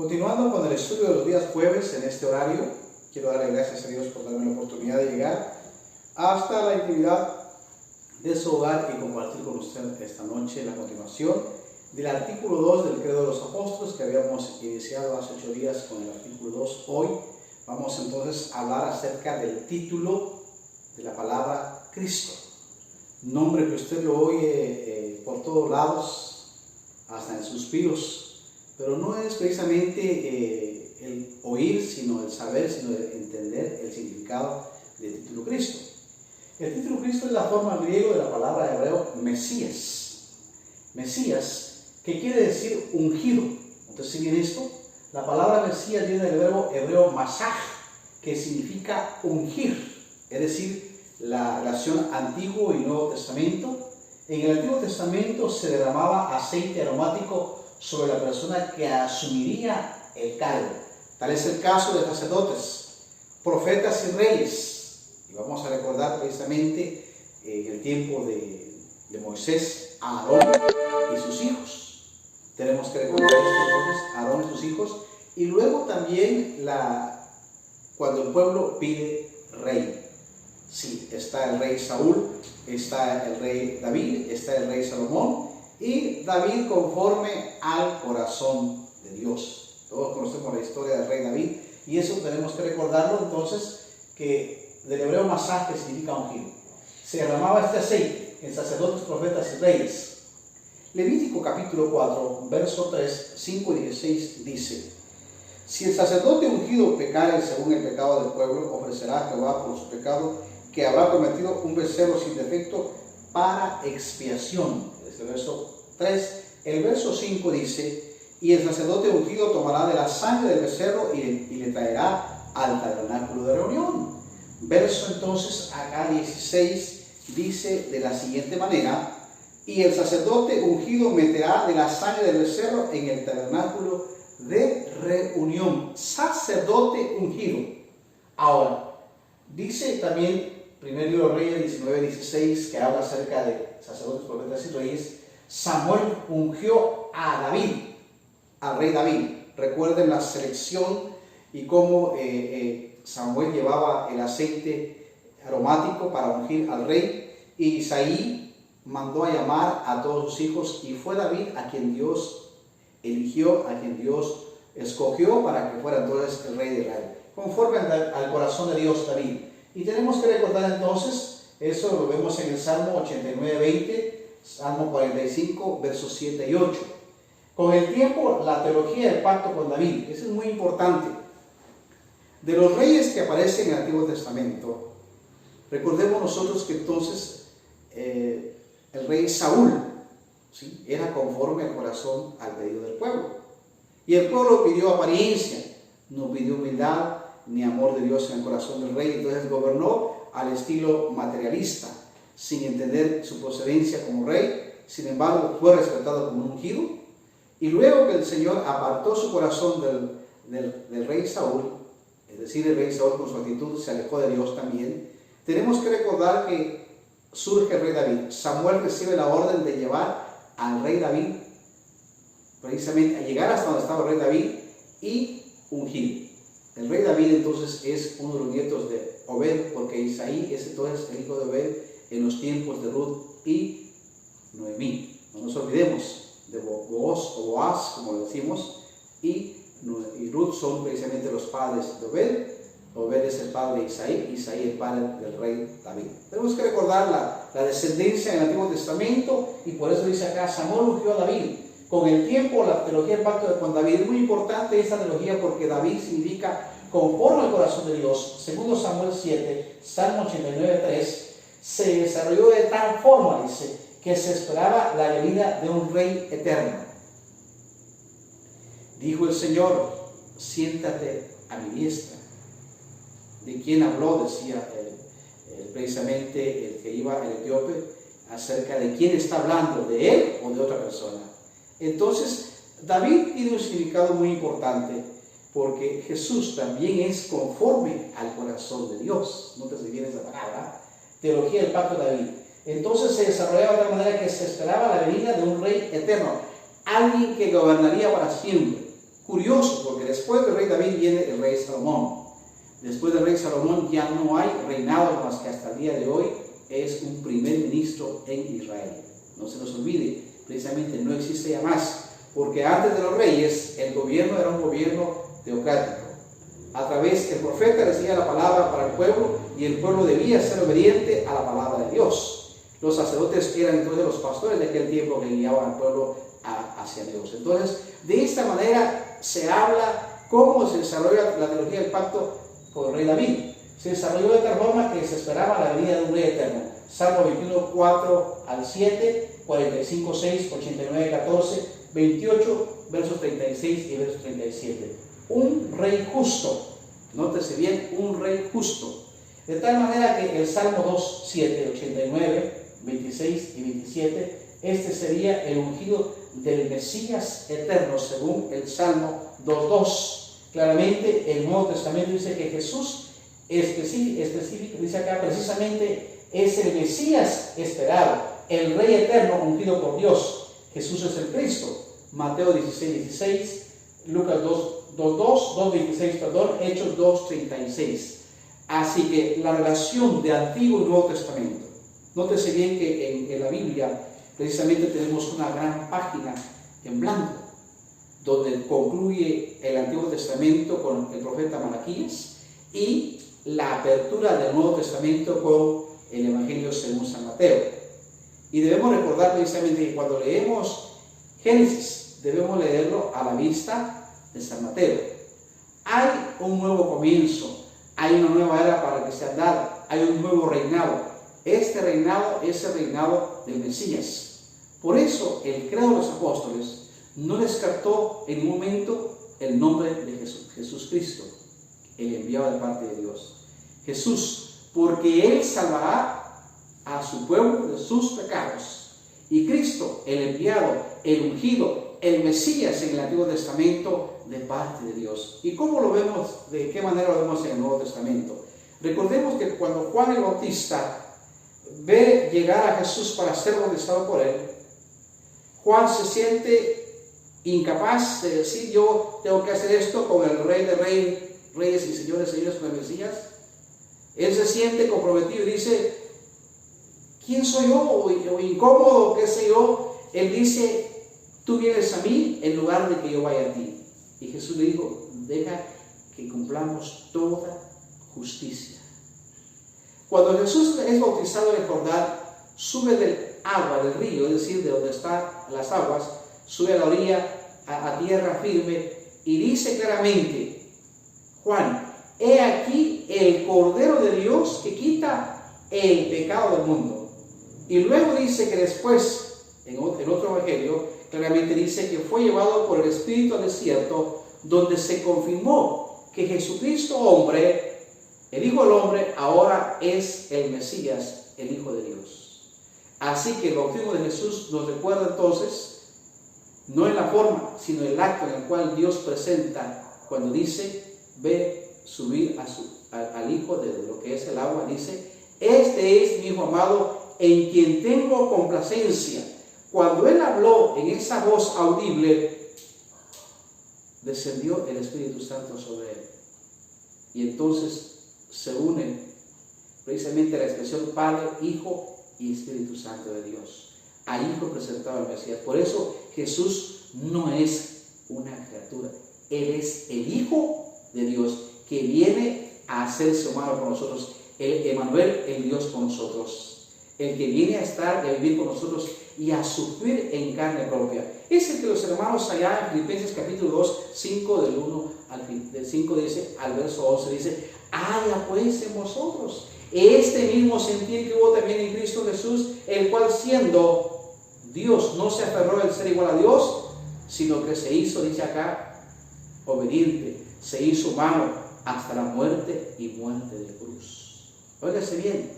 Continuando con el estudio de los días jueves en este horario, quiero darle gracias a Dios por darme la oportunidad de llegar hasta la intimidad de su hogar y compartir con usted esta noche la continuación del artículo 2 del Credo de los Apóstoles que habíamos iniciado hace 8 días con el artículo 2. Hoy vamos entonces a hablar acerca del título de la palabra Cristo, nombre que usted lo oye por todos lados, hasta en suspiros. Pero no es precisamente el oír, sino el saber, sino el entender el significado del título Cristo. El título Cristo es la forma griega de la palabra hebreo Mesías. Mesías, que quiere decir ungido. Entonces, si bien esto, la palabra Mesías viene del verbo hebreo masaj, que significa ungir, es decir, la relación Antiguo y Nuevo Testamento. En el Antiguo Testamento se derramaba aceite aromático sobre la persona que asumiría el cargo. Tal es el caso de sacerdotes, profetas y reyes. Y vamos a recordar precisamente en el tiempo de Moisés, a Aarón y sus hijos. Tenemos que recordar esto entonces, Aarón y sus hijos. Y luego también cuando el pueblo pide rey. Sí, está el rey Saúl, está el rey David, está el rey Salomón. Y David conforme al corazón de Dios. Todos conocemos la historia del rey David y eso tenemos que recordarlo entonces, que del hebreo masaj, que significa ungido, se derramaba este aceite en sacerdotes, profetas y reyes. Levítico capítulo 4, verso 3, 5 y 16 dice: si el sacerdote ungido pecare según el pecado del pueblo, ofrecerá a Jehová por su pecado que habrá cometido un becerro sin defecto para expiación. El verso 3, el verso 5 dice: y el sacerdote ungido tomará de la sangre del becerro y le traerá al tabernáculo de reunión. Verso entonces acá 16 dice de la siguiente manera: y el sacerdote ungido meterá de la sangre del becerro en el tabernáculo de reunión. Sacerdote ungido. Ahora, dice también Primer libro de Reyes 19:16, que habla acerca de sacerdotes, profetas y reyes. Samuel ungió a David, al rey David. Recuerden la selección y cómo Samuel llevaba el aceite aromático para ungir al rey. Y Isaí mandó a llamar a todos sus hijos y fue David a quien Dios eligió, a quien Dios escogió para que fuera entonces el rey de Israel, conforme al corazón de Dios David. Y tenemos que recordar entonces, eso lo vemos en el Salmo 89:20, Salmo 45, versos 7 y 8. Con el tiempo, la teología del pacto con David, eso es muy importante. De los reyes que aparecen en el Antiguo Testamento, recordemos nosotros que entonces el rey Saúl, ¿sí?, era conforme al corazón, al pedido del pueblo. Y el pueblo pidió apariencia, no pidió humildad ni amor de Dios en el corazón del rey. Entonces gobernó al estilo materialista, sin entender su procedencia como rey. Sin embargo, fue respetado como un ungido. Y luego que el Señor apartó su corazón del rey Saúl, es decir, el rey Saúl con su actitud se alejó de Dios también, tenemos que recordar que surge el rey David. Samuel recibe la orden de llevar al rey David, precisamente a llegar hasta donde estaba el rey David y ungir. El rey David entonces es uno de los nietos de Obed, porque Isaí es entonces el hijo de Obed en los tiempos de Ruth y Noemí. No nos olvidemos de Boaz o Boaz, como lo decimos, y Ruth son precisamente los padres de Obed. Obed es el padre de Isaí, Isaí el padre del rey David. Tenemos que recordar la descendencia en el Antiguo Testamento, y por eso dice acá: Samuel ungió a David. Con el tiempo, la teología del pacto con David es muy importante, esta teología, porque David significa conforme al corazón de Dios. Segundo Samuel 7, Salmo 89:3, se desarrolló de tal forma, dice, que se esperaba la venida de un rey eterno. Dijo el Señor: siéntate a mi diestra. ¿De quién habló? Decía precisamente el que iba, el etíope, acerca de quién está hablando, de él o de otra persona. Entonces, David tiene un significado muy importante, porque Jesús también es conforme al corazón de Dios. No te se viene esa palabra, teología del pacto de David. Entonces se desarrollaba de tal manera que se esperaba la venida de un rey eterno, alguien que gobernaría para siempre, curioso, porque después del rey David viene el rey Salomón. Después del rey Salomón ya no hay reinado más que hasta el día de hoy es un primer ministro en Israel. No se nos olvide, precisamente no existe ya más, porque antes de los reyes el gobierno era un gobierno teocrático. A través del profeta decía la palabra para el pueblo y el pueblo debía ser obediente a la palabra de Dios. Los sacerdotes eran entonces los pastores de aquel tiempo que guiaban al pueblo hacia Dios. Entonces, de esta manera se habla cómo se desarrolla la teología del pacto con el rey David. Se desarrolló de tal forma que se esperaba la venida de un rey eterno. Salmo 21, 4 al 7, 45, 6, 89, 14, 28, versos 36 y versos 37. Un rey justo. Nótese bien, un rey justo. De tal manera que el Salmo 2, 7, 89, 26 y 27, este sería el ungido del Mesías eterno, según el Salmo 2.2. Claramente el Nuevo Testamento dice que Jesús específico, dice acá precisamente, es el Mesías esperado, el Rey eterno ungido por Dios. Jesús es el Cristo. Mateo 16:16, Lucas 2:26, Hechos 2:36. Así que la relación de Antiguo y Nuevo Testamento. Nótese bien que en la Biblia precisamente tenemos una gran página en blanco, donde concluye el Antiguo Testamento con el profeta Malaquías y la apertura del Nuevo Testamento con el Evangelio según San Mateo. Y debemos recordar precisamente que cuando leemos Génesis, debemos leerlo a la vista de San Mateo. Hay un nuevo comienzo, hay una nueva era para que sea dada, hay un nuevo reinado. Este reinado es el reinado del Mesías. Por eso el credo de los apóstoles no descartó en un momento el nombre de Jesús Cristo, el enviado de parte de Dios. Jesús, porque Él salvará a su pueblo de sus pecados. Y Cristo, el enviado, el ungido, el Mesías en el Antiguo Testamento de parte de Dios. ¿Y cómo lo vemos? ¿De qué manera lo vemos en el Nuevo Testamento? Recordemos que cuando Juan el Bautista ve llegar a Jesús para ser bautizado por él, Juan se siente incapaz de decir: yo tengo que hacer esto con el Rey de Reyes y Señores, con el Mesías. Él se siente comprometido y dice: ¿quién soy yo? O incómodo, qué sé yo. Él dice: tú vienes a mí en lugar de que yo vaya a ti. Y Jesús le dijo: deja que cumplamos toda justicia. Cuando Jesús es bautizado en el Jordán, sube del agua, del río, es decir, de donde están las aguas, sube a la orilla, a tierra firme, y dice claramente Juan: he aquí el Cordero de Dios que quita el pecado del mundo. Y luego dice que después, en otro evangelio, claramente dice que fue llevado por el Espíritu al desierto, donde se confirmó que Jesucristo hombre, el Hijo del Hombre, ahora es el Mesías, el Hijo de Dios. Así que el bautismo de Jesús nos recuerda entonces, no en la forma, sino el acto en el cual Dios presenta cuando dice: ve subir al Hijo de lo que es el agua. Dice: este es mi Hijo amado, en quien tengo complacencia. Cuando Él habló en esa voz audible, descendió el Espíritu Santo sobre Él. Y entonces se une precisamente la expresión Padre, Hijo y Espíritu Santo de Dios. Ahí fue presentado el Mesías. Por eso Jesús no es una criatura. Él es el Hijo de Dios que viene a hacerse humano con nosotros. El Emmanuel, el Dios con nosotros. El que viene a estar y a vivir con nosotros y a sufrir en carne propia. Es el que los hermanos allá en Filipenses capítulo 2, 5 del 1 del 5 dice, al verso 11 dice: haya pues en vosotros este mismo sentir que hubo también en Cristo Jesús, el cual siendo Dios no se aferró al ser igual a Dios, sino que se hizo, dice acá, obediente, se hizo humano hasta la muerte y muerte de cruz. Óigase bien,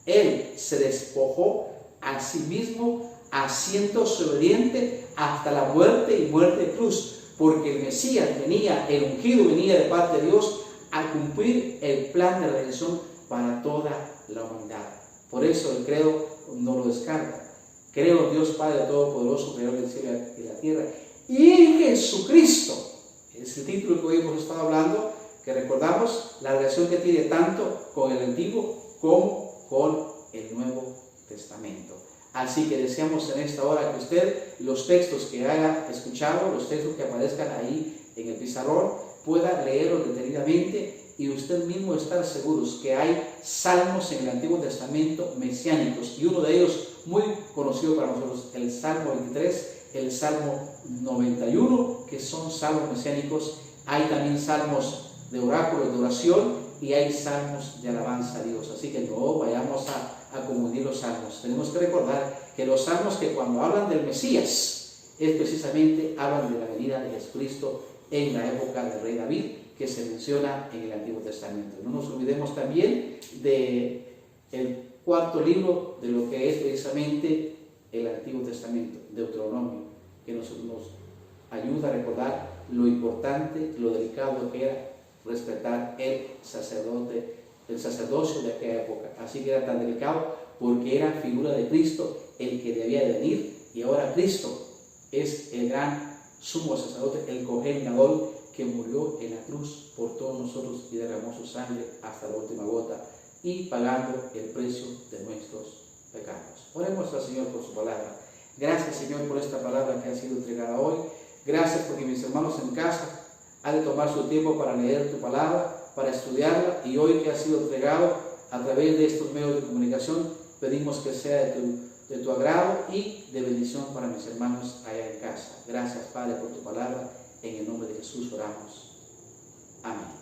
Él se despojó a sí mismo, haciéndose obediente hasta la muerte y muerte de cruz, porque el Mesías venía, el ungido venía de parte de Dios a cumplir el plan de la redención para toda la humanidad. Por eso el credo no lo descarta. Creo en Dios Padre Todopoderoso, Creador del cielo y la tierra, y en Jesucristo, es el título que hoy hemos estado hablando, que recordamos la relación que tiene tanto con el Antiguo como con el Nuevo Testamento. Así que deseamos en esta hora que usted los textos que haya escuchado, los textos que aparezcan ahí en el pizarrón, pueda leerlos detenidamente y usted mismo estar seguros que hay salmos en el Antiguo Testamento mesiánicos, y uno de ellos muy conocido para nosotros, el Salmo 23, el Salmo 91, que son salmos mesiánicos. Hay también salmos de oráculos, de oración, y hay salmos de alabanza a Dios. Así que no vayamos a confundir los salmos. Tenemos que recordar que los salmos, que cuando hablan del Mesías, es precisamente hablan de la venida de Jesucristo en la época del rey David, que se menciona en el Antiguo Testamento. No nos olvidemos también del cuarto libro de lo que es precisamente el Antiguo Testamento, Deuteronomio, que nos ayuda a recordar lo importante, lo delicado que era respetar el sacerdocio de aquella época. Así que era tan delicado porque era figura de Cristo el que debía de venir, y ahora Cristo es el gran sumo sacerdote, el Cohen Gadol, que murió en la cruz por todos nosotros y derramó su sangre hasta la última gota, y pagando el precio de nuestros pecados. Oremos al Señor por su palabra. Gracias, Señor, por esta palabra que ha sido entregada hoy. Gracias porque mis hermanos en casa han de tomar su tiempo para leer tu palabra, para estudiarla, y hoy que ha sido entregado a través de estos medios de comunicación, pedimos que sea de tu agrado y de bendición para mis hermanos allá en casa. Gracias, Padre, por tu palabra. En el nombre de Jesús oramos. Amén.